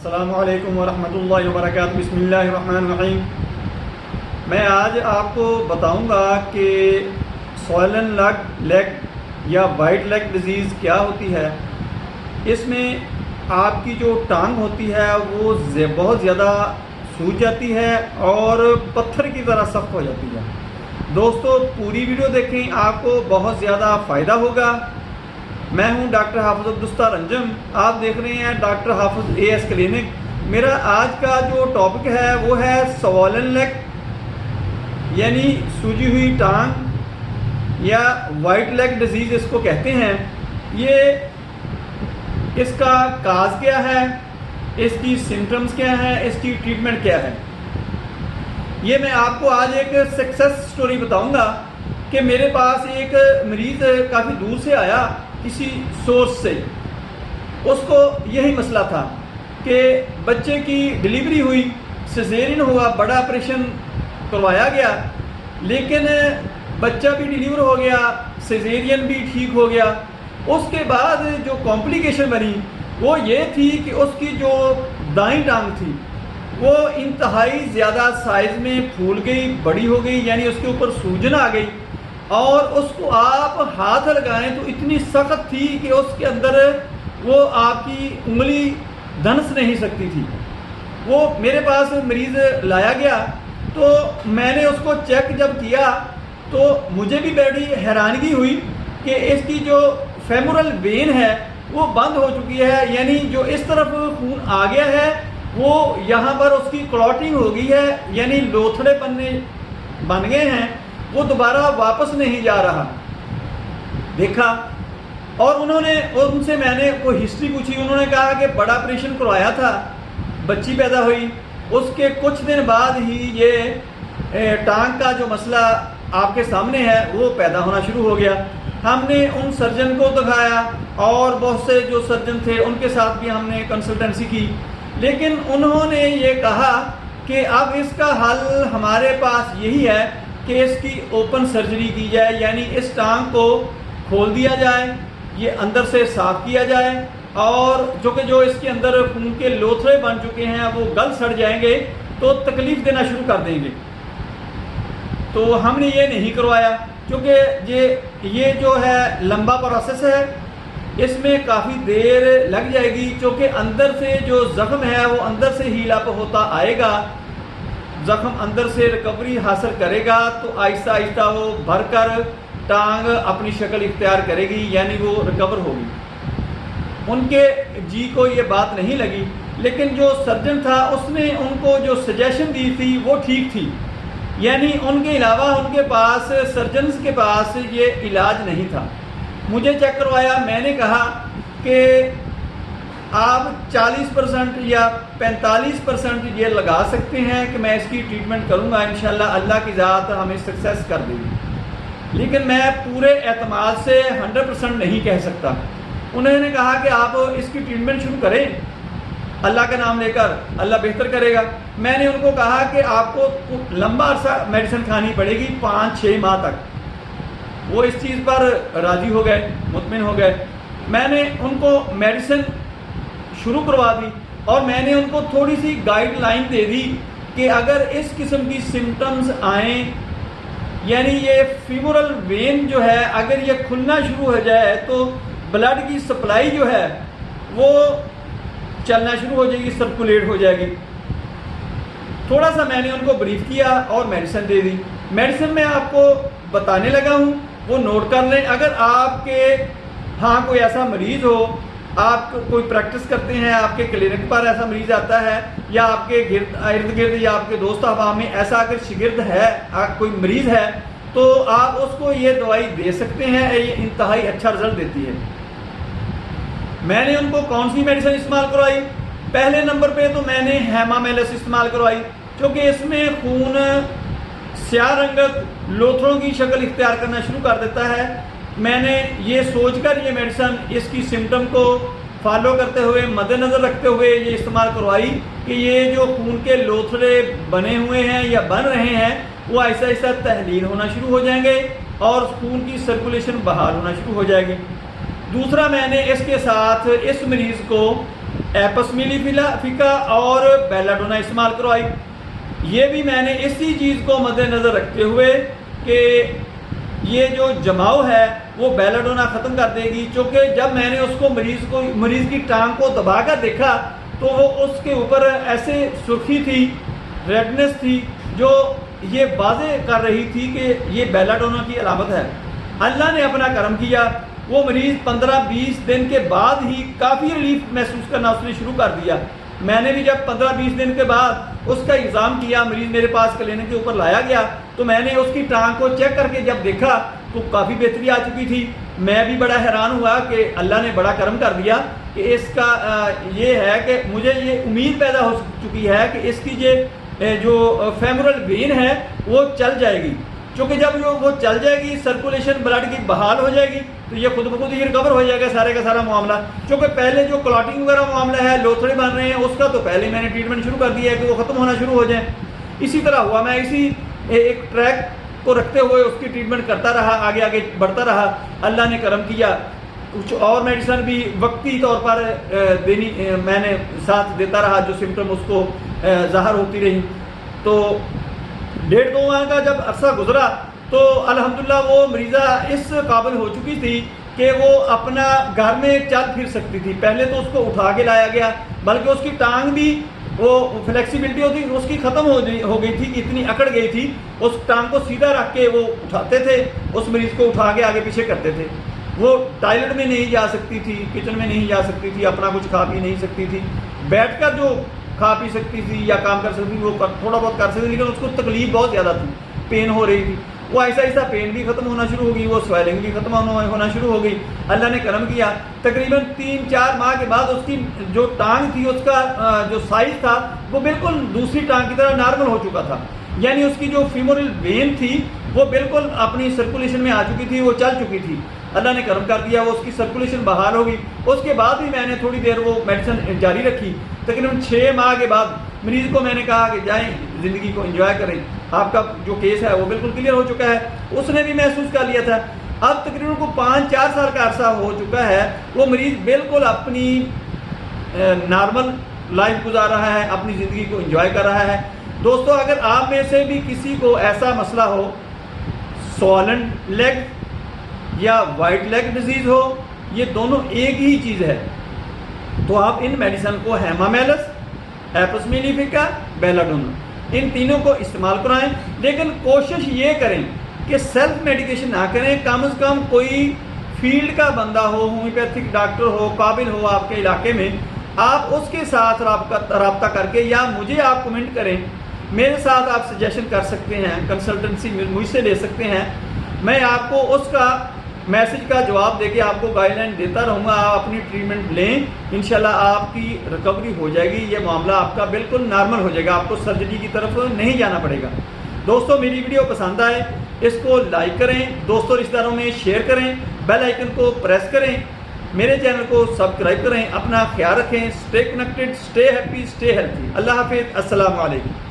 अस्सलामुअलैकुम वरहमतुल्लाहि वबरकातुहू। बिस्मिल्लाहिर्रहमानिर्रहीम। मैं आज आपको बताऊंगा कि स्वॉलन लेग या वाइट लेग डिजीज़ क्या होती है। इसमें आपकी जो टांग होती है वो बहुत ज़्यादा सूज जाती है और पत्थर की तरह सख्त हो जाती है। दोस्तों पूरी वीडियो देखें, आपको बहुत ज़्यादा फ़ायदा होगा। मैं हूं डॉक्टर हाफिज अब्दुस्तार अंजम, आप देख रहे हैं डॉक्टर हाफिज एएस क्लिनिक। मेरा आज का जो टॉपिक है वो है स्वॉलन लेग यानी सूजी हुई टांग या वाइट लेग डिजीज़ इसको कहते हैं। ये इसका काज क्या है, इसकी सिम्टम्स क्या है, इसकी ट्रीटमेंट क्या है, ये मैं आपको आज एक सक्सेस स्टोरी बताऊंगा कि मेरे पास एक मरीज़ काफ़ी दूर से आया किसी सोर्स से। उसको यही मसला था कि बच्चे की डिलीवरी हुई, सिजेरियन हुआ, बड़ा ऑपरेशन करवाया गया, लेकिन बच्चा भी डिलीवर हो गया, सिजेरियन भी ठीक हो गया। उसके बाद जो कॉम्प्लिकेशन बनी वो ये थी कि उसकी जो दाईं टांग थी वो इंतहाई ज़्यादा साइज़ में फूल गई, बड़ी हो गई, यानी उसके ऊपर सूजन आ गई और उसको आप हाथ लगाएं तो इतनी सख्त थी कि उसके अंदर वो आपकी उंगली धंस नहीं सकती थी। वो मेरे पास मरीज़ लाया गया तो मैंने उसको चेक जब किया तो मुझे भी बड़ी हैरानगी हुई कि इसकी जो फेमोरल वेन है वो बंद हो चुकी है, यानी जो इस तरफ खून आ गया है वो यहाँ पर उसकी क्लॉटिंग हो गई है, यानी लोथड़े बन गए हैं, वो दोबारा वापस नहीं जा रहा। देखा और उनसे मैंने कोई हिस्ट्री पूछी। उन्होंने कहा कि बड़ा ऑपरेशन करवाया था, बच्ची पैदा हुई, उसके कुछ दिन बाद ही ये टांग का जो मसला आपके सामने है वो पैदा होना शुरू हो गया। हमने उन सर्जन को दिखाया और बहुत से जो सर्जन थे उनके साथ भी हमने कंसल्टेंसी की, लेकिन उन्होंने ये कहा कि अब इसका हल हमारे पास यही है कि इसकी ओपन सर्जरी की जाए, यानी इस टांग को खोल दिया जाए, ये अंदर से साफ किया जाए और जो इसके अंदर खून के लोथड़े बन चुके हैं वो गल सड़ जाएंगे तो तकलीफ देना शुरू कर देंगे। तो हमने ये नहीं करवाया क्योंकि ये जो है लंबा प्रोसेस है, इसमें काफ़ी देर लग जाएगी, क्योंकि अंदर से जो ज़ख्म है वो अंदर से हील अप होता आएगा, ज़ख्म अंदर से रिकवरी हासिल करेगा तो आहिस्ता आहिस्ता वो भरकर टांग अपनी शक्ल इख्तियार करेगी, यानी वो रिकवर होगी। उनके जी को ये बात नहीं लगी, लेकिन जो सर्जन था उसने उनको जो सजेशन दी थी वो ठीक थी, यानी उनके अलावा उनके पास सर्जन्स के पास ये इलाज नहीं था। मुझे चेक करवाया, मैंने कहा कि आप 40% या 45% ये लगा सकते हैं कि मैं इसकी ट्रीटमेंट करूँगा, इंशाल्लाह अल्लाह की ज़ात हमें सक्सेस कर देगी, लेकिन मैं पूरे एतमाद से 100% नहीं कह सकता। उन्होंने कहा कि आप इसकी ट्रीटमेंट शुरू करें, अल्लाह का नाम लेकर, अल्लाह बेहतर करेगा। मैंने उनको कहा कि आपको लंबा अरसा मेडिसिन खानी पड़ेगी, 5-6 माह तक। वो इस चीज़ पर राज़ी हो गए, मुतमिन हो गए। मैंने उनको मेडिसिन शुरू करवा दी और मैंने उनको थोड़ी सी गाइडलाइन दे दी कि अगर इस किस्म की सिम्टम्स आएँ, यानी ये फीमोरल वेन जो है अगर ये खुलना शुरू हो जाए तो ब्लड की सप्लाई जो है वो चलना शुरू हो जाएगी, सर्कुलेट हो जाएगी। थोड़ा सा मैंने उनको ब्रीफ किया और मेडिसिन दे दी। मेडिसिन मैं आपको बताने लगा हूँ, वो नोट कर लें। अगर आपके हाँ कोई ऐसा मरीज़ हो, आप कोई प्रैक्टिस करते हैं, आपके क्लिनिक पर ऐसा मरीज़ आता है या आपके इर्द गिर्द या आपके दोस्त अहबाब में ऐसा अगर शिगिर्द है, कोई मरीज़ है, तो आप उसको ये दवाई दे सकते हैं, ये इंतहाई अच्छा रिजल्ट देती है। मैंने उनको कौन सी मेडिसिन इस्तेमाल करवाई? पहले नंबर पे तो मैंने हेमामेलिस इस्तेमाल करवाई, क्योंकि इसमें खून स्याह रंगत लोथड़ों की शक्ल इख्तियार करना शुरू कर देता है। मैंने ये सोचकर ये मेडिसिन इसकी सिम्टम को फॉलो करते हुए, मद्देनज़र रखते हुए ये इस्तेमाल करवाई कि ये जो खून के लोथड़े बने हुए हैं या बन रहे हैं वो आहिस्ता आहिस्ता तहलील होना शुरू हो जाएंगे और खून की सर्कुलेशन बहाल होना शुरू हो जाएगी। दूसरा, मैंने इसके साथ इस मरीज़ को एपस मेलिफिका और बेलाडोना इस्तेमाल करवाई। ये भी मैंने इसी चीज़ को मद्देनज़र रखते हुए कि ये जो जमाव है वो बेलाडोना ख़त्म कर देगी, क्योंकि जब मैंने उसको मरीज़ की टांग को दबाकर देखा तो वो उसके ऊपर ऐसे सुर्खी थी, रेडनेस थी, जो ये वाज़े कर रही थी कि ये बेलाडोना की अलामत है। अल्लाह ने अपना करम किया, वो मरीज़ 15-20 दिन के बाद ही काफ़ी रिलीफ महसूस करना उसने शुरू कर दिया। मैंने भी जब 15-20 दिन के बाद उसका एग्ज़ाम किया, मरीज़ मेरे पास क्लिनिक के ऊपर लाया गया, तो मैंने उसकी टांग को चेक करके जब देखा तो काफ़ी बेहतरी आ चुकी थी। मैं भी बड़ा हैरान हुआ कि अल्लाह ने बड़ा करम कर दिया कि इसका ये है कि मुझे ये उम्मीद पैदा हो चुकी है कि इसकी जो फेमोरल वेन है वो चल जाएगी, क्योंकि जब वो चल जाएगी, सर्कुलेशन ब्लड की बहाल हो जाएगी, तो ये खुद ब खुद ही रिकवर हो जाएगा सारे का सारा मामला। क्योंकि पहले जो क्लॉटिंग वगैरह मामला है, लोथड़े बन रहे हैं, उसका तो पहले मैंने ट्रीटमेंट शुरू कर दिया है कि वो ख़त्म होना शुरू हो जाए। इसी तरह हुआ, मैं इसी एक ट्रैक को रखते हुए उसकी ट्रीटमेंट करता रहा, आगे आगे बढ़ता रहा। अल्लाह ने करम किया, कुछ और मेडिसिन भी वक्ती तौर पर मैंने साथ देता रहा, जो सिम्टम उसको ज़ाहिर होती रही। तो 1.5-2 माह का जब अरसा गुजरा तो अल्हम्दुलिल्लाह वो मरीज़ा इस काबिल हो चुकी थी कि वो अपना घर में चल फिर सकती थी। पहले तो उसको उठा के लाया गया, बल्कि उसकी टांग भी वो फ्लेक्सिबिलिटी होती उसकी ख़त्म हो गई थी, इतनी अकड़ गई थी। उस टांग को सीधा रख के वो उठाते थे, उस मरीज़ को उठा के आगे पीछे करते थे। वो टॉयलेट में नहीं जा सकती थी, किचन में नहीं जा सकती थी, अपना कुछ खा पी नहीं सकती थी। बैठकर जो खा पी सकती थी या काम कर सकती थी वो थोड़ा बहुत कर सकती थी, लेकिन उसको तकलीफ बहुत ज़्यादा थी, पेन हो रही थी। वो ऐसा ऐसा पेन भी ख़त्म होना शुरू हो गई, वो स्वेलिंग भी ख़त्म होना शुरू हो गई। अल्लाह ने करम किया, तकरीबन 3-4 माह के बाद उसकी जो टांग थी, उसका जो साइज़ था वो बिल्कुल दूसरी टांग की तरह नॉर्मल हो चुका था। यानी उसकी जो फीमोरल वेन थी वो बिल्कुल अपनी सर्कुलेशन में आ चुकी थी, वो चल चुकी थी। अल्लाह ने करम कर दिया, वो उसकी सर्कुलेशन बहाल हो गई। उसके बाद भी मैंने थोड़ी देर वो मेडिसिन जारी रखी। तकरीबन 6 माह के बाद मरीज़ को मैंने कहा कि जाएं, ज़िंदगी को एंजॉय करें, आपका जो केस है वो बिल्कुल क्लियर हो चुका है। उसने भी महसूस कर लिया था। अब तकरीबन को 5-4 साल का अरसा हो चुका है, वो मरीज़ बिल्कुल अपनी नॉर्मल लाइफ गुजार रहा है, अपनी ज़िंदगी को एंजॉय कर रहा है। दोस्तों, अगर आप में से भी किसी को ऐसा मसला हो, स्वॉलन लेग या वाइट लेग डिजीज़ हो, ये दोनों एक ही चीज़ है, तो आप इन मेडिसिन को हेमामेलस, एपस मेलिफिका, बेलाडोना, इन तीनों को इस्तेमाल कराएं। लेकिन कोशिश ये करें कि सेल्फ मेडिकेशन ना करें। कम से कम कोई फील्ड का बंदा हो, होम्योपैथिक डॉक्टर हो, काबिल हो आपके इलाके में, आप उसके साथ रब्ता करके या मुझे आप कमेंट करें, मेरे साथ आप सजेशन कर सकते हैं, कंसल्टेंसी मुझसे ले सकते हैं। मैं आपको उसका मैसेज का जवाब देके आपको गाइडलाइन देता रहूँगा। आप अपनी ट्रीटमेंट लें, इंशाल्लाह आपकी रिकवरी हो जाएगी। ये मामला आपका बिल्कुल नॉर्मल हो जाएगा, आपको सर्जरी की तरफ नहीं जाना पड़ेगा। दोस्तों, मेरी वीडियो पसंद आए इसको लाइक करें, दोस्तों रिश्तेदारों में शेयर करें, बेल आइकन को प्रेस करें, मेरे चैनल को सब्सक्राइब करें। अपना ख्याल रखें, stay connected, stay happy, stay healthy. अल्लाह हाफिज़, अस्सलाम वालेकुम।